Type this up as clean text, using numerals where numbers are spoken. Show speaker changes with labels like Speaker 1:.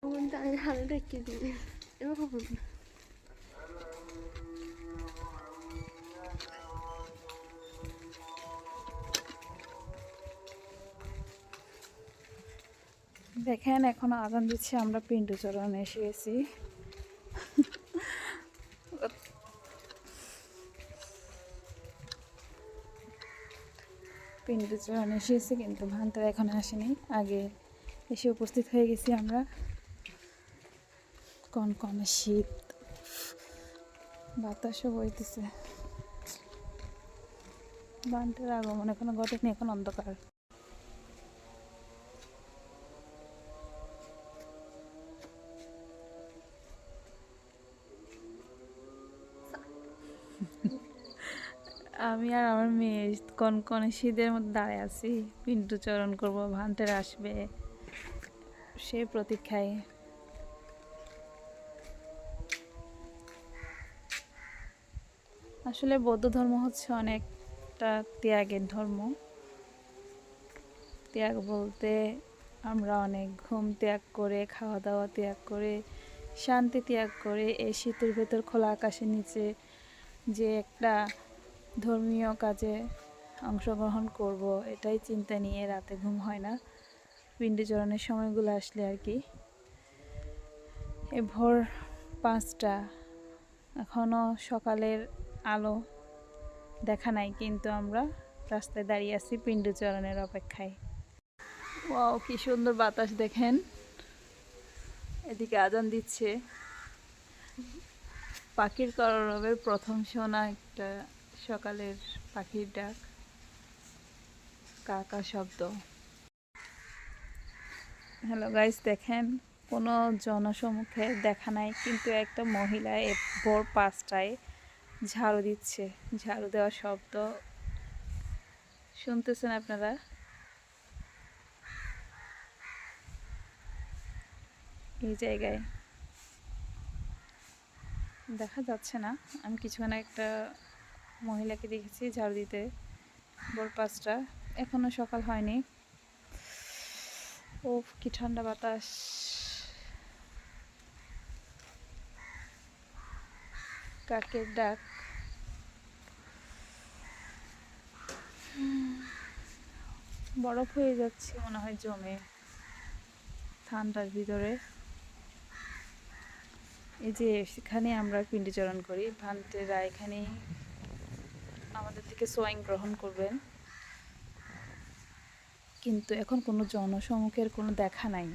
Speaker 1: আমি হালে রেখে দিই এরকম
Speaker 2: দেখেন এখন আজান দিচ্ছে, আমরা পিন্ডুচরণে এসে গেছি। পিন্ডুচরণে এসেছি কিন্তু ভান্তারা এখন আসেনি, আগে এসে উপস্থিত হয়ে গেছি আমরা। কনকনে শীত, বাতাসও বইতেছে। ভান্তার আগমন এখনো ঘটেনি, এখন অন্ধকার। আমি আর আমার মেয়ে কনকনে শীতের মধ্যে দাঁড়ায় আছি, পিন্টুচরণ করবো, ভান্তের আসবে সেই প্রতীক্ষায়। আসলে বৌদ্ধ ধর্ম হচ্ছে অনেকটা ত্যাগের ধর্ম। ত্যাগ বলতে আমরা অনেক ঘুম ত্যাগ করে, খাওয়া দাওয়া ত্যাগ করে, শান্তি ত্যাগ করে এই শীতের ভেতর খোলা আকাশের নিচে যে একটা ধর্মীয় কাজে অংশগ্রহণ করব, এটাই চিন্তা নিয়ে রাতে ঘুম হয় না পিন্ডুচরণের সময়গুলো আসলে আর কি। এই ভোর 5টা, এখনও সকালের আলো দেখা নাই, কিন্তু আমরা রাস্তায় দাঁড়িয়ে আছি পিন্ডুচরণের অপেক্ষায়। ওয়াও, কি সুন্দর বাতাস দেখেন। এদিকে আজান দিচ্ছে, পাখির কলরবের প্রথম শোনা একটা সকালের পাখির ডাক, কাকা শব্দ। হ্যালো গাইস, দেখেন কোনো জনসমুখে দেখা নাই, কিন্তু একটা মহিলা ভোর 5টায় ঝাড়ু দিচ্ছে। ঝাড়ু দেওয়ার শব্দ শুনতেছেন আপনারা? এই জায়গায় দেখা যাচ্ছে না, আমি কিছুক্ষণ একটা মহিলাকে দেখেছি ঝাড়ু দিতে ভোর 5টা, এখনো সকাল হয়নি। ও কি ঠান্ডা বাতাস, কাকের ডাক। বরফ হয়ে যাচ্ছে মনে হয় জমে ঠান্ডার ভিতরে। এই যে এখানে আমরা পিন্ডুচরণ করি, ভান্তেরা এখানে আমাদের থেকে সোয়াইং গ্রহণ করবেন, কিন্তু এখন কোনো জনসমুখের কোনো দেখা নাই।